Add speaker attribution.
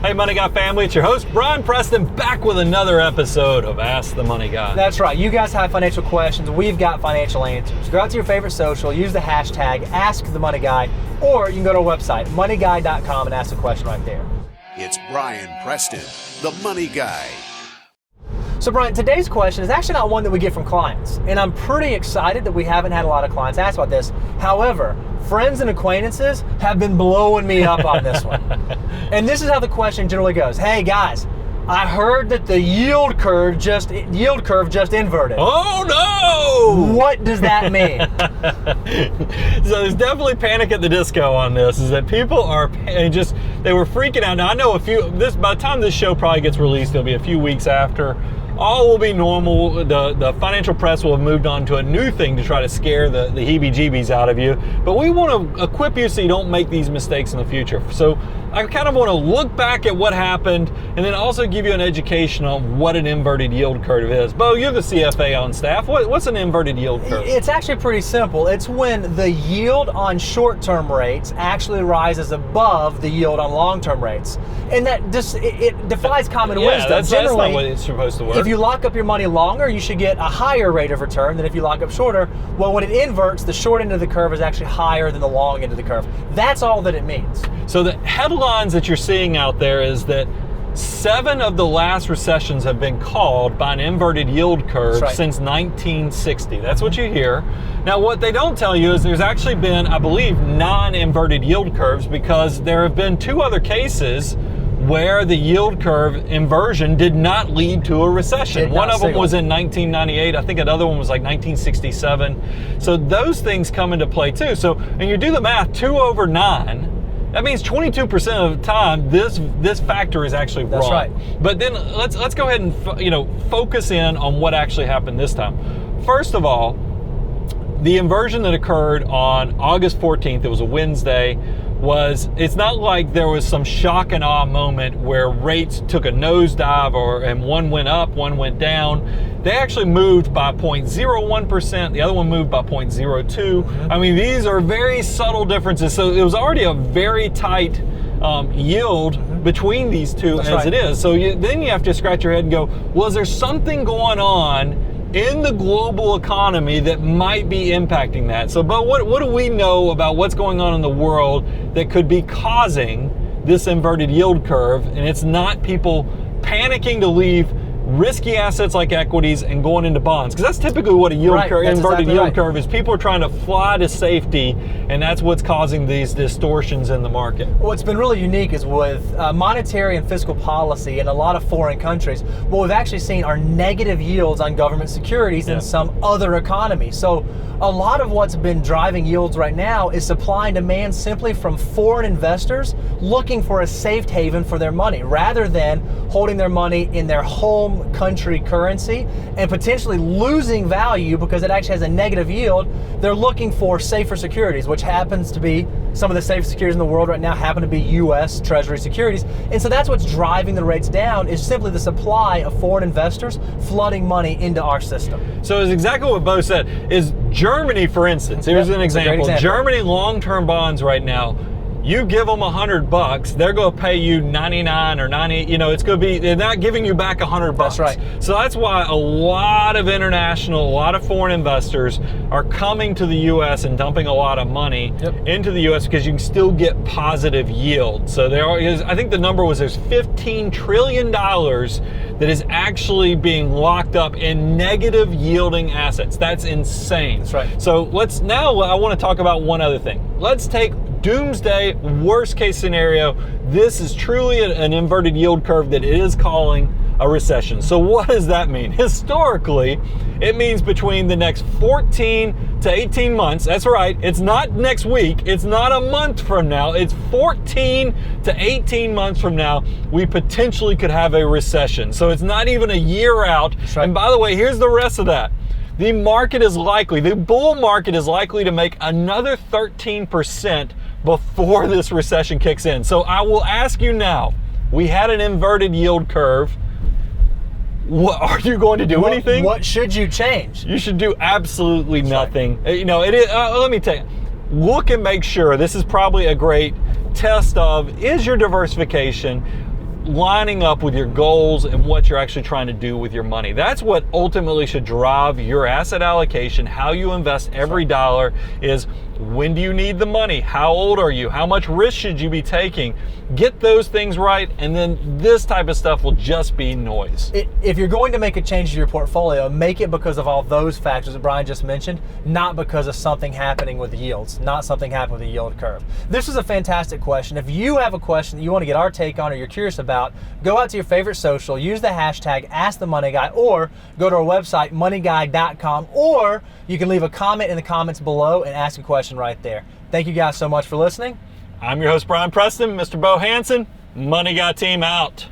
Speaker 1: Hey, Money Guy family, it's your host, Brian Preston, back with another episode of Ask the Money Guy.
Speaker 2: That's right. You guys have financial questions. We've got financial answers. Go out to your favorite social, use the hashtag #AskTheMoneyGuy, or you can go to our website, moneyguy.com, and ask the question right there.
Speaker 3: It's Brian Preston, the Money Guy.
Speaker 2: So Brian, today's question is actually not one that we get from clients, and I'm pretty excited that we haven't had a lot of clients ask about this. However, friends and acquaintances have been blowing me up on this one. And this is how the question generally goes. Hey guys, I heard that the yield curve just inverted.
Speaker 1: Oh no!
Speaker 2: What does that mean?
Speaker 1: So there's definitely panic at the disco on this, is that people are they were freaking out. Now I know by the time this show probably gets released, it'll be a few weeks after. All will be normal. The financial press will have moved on to a new thing to try to scare the heebie-jeebies out of you. But we want to equip you so you don't make these mistakes in the future. So I kind of want to look back at what happened and then also give you an education on what an inverted yield curve is. Bo, you're the CFA on staff. What's an inverted yield curve?
Speaker 2: It's actually pretty simple. It's when the yield on short-term rates actually rises above the yield on long-term rates. And that just, it defies common wisdom.
Speaker 1: That's not what it's supposed to work.
Speaker 2: If you lock up your money longer, you should get a higher rate of return than if you lock up shorter. Well, when it inverts, the short end of the curve is actually higher than the long end of the curve. That's all that it means.
Speaker 1: So the headlines that you're seeing out there is that 7 of the last recessions have been called by an inverted yield curve since 1960. That's what you hear. Now, what they don't tell you is there's actually been, I believe, non-inverted yield curves, because there have been 2 other cases where the yield curve inversion did not lead to a recession. One of them was in 1998. I think another one was like 1967. So those things come into play too. So, and you do the math, 2 over 9, that means 22% of the time this factor is actually wrong.
Speaker 2: That's right.
Speaker 1: But then let's go ahead and focus in on what actually happened this time. First of all, the inversion that occurred on August 14th, it was a Wednesday, it's not like there was some shock and awe moment where rates took a nosedive and one went up, one went down. They actually moved by 0.01%, the other one moved by 0.02. I mean, these are very subtle differences. So it was already a very tight yield between these two it is. So then you have to scratch your head and go, well, is there something going on in the global economy that might be impacting that? So, but what do we know about what's going on in the world that could be causing this inverted yield curve? And it's not people panicking to leave risky assets like equities and going into bonds, because that's typically what a yield curve, inverted yield curve is. People are trying to fly to safety, and that's what's causing these distortions in the market.
Speaker 2: What's been really unique is with monetary and fiscal policy in a lot of foreign countries, what we've actually seen are negative yields on government securities in some other economies. So a lot of what's been driving yields right now is supply and demand simply from foreign investors looking for a safe haven for their money, rather than holding their money in their home country currency and potentially losing value because it actually has a negative yield. They're looking for safer securities, which happens to be some of the safest securities in the world right now happen to be U.S. Treasury securities. And so that's what's driving the rates down, is simply the supply of foreign investors flooding money into our system.
Speaker 1: So it's exactly what Bo said. Is Germany, for instance, here's an example. Germany long-term bonds right now, you give them $100, they're going to pay you 99 or 90. It's going to be, they're not giving you back $100.
Speaker 2: That's right.
Speaker 1: So that's why a lot of a lot of foreign investors are coming to the U.S. and dumping a lot of money into the U.S. because you can still get positive yield. So there is, I think the number was, there's $15 trillion that is actually being locked up in negative yielding assets. That's insane.
Speaker 2: That's right.
Speaker 1: So I want to talk about one other thing. Let's take doomsday, worst case scenario. This is truly an inverted yield curve that it is calling a recession. So what does that mean? Historically, it means between the next 14 to 18 months. That's right. It's not next week. It's not a month from now. It's 14 to 18 months from now, we potentially could have a recession. So it's not even a year out.
Speaker 2: Right.
Speaker 1: And by the way, here's the rest of that. The bull market is likely to make another 13% before this recession kicks in. So I will ask you now, we had an inverted yield curve. What are you going to do? Anything?
Speaker 2: What should you change?
Speaker 1: You should do absolutely nothing. Right. Let me tell you, look and make sure. This is probably a great test of, is your diversification lining up with your goals and what you're actually trying to do with your money. That's what ultimately should drive your asset allocation. How you invest every dollar is, when do you need the money? How old are you? How much risk should you be taking? Get those things right, and then this type of stuff will just be noise.
Speaker 2: If you're going to make a change to your portfolio, make it because of all those factors that Brian just mentioned, not because of something happening with the yields, not something happening with the yield curve. This is a fantastic question. If you have a question that you want to get our take on or you're curious about, go out to your favorite social, use the hashtag AskTheMoneyGuy, or go to our website, moneyguy.com, or you can leave a comment in the comments below and ask a question right there. Thank you guys so much for listening.
Speaker 1: I'm your host, Brian Preston, Mr. Bo Hansen, Money Guy team out.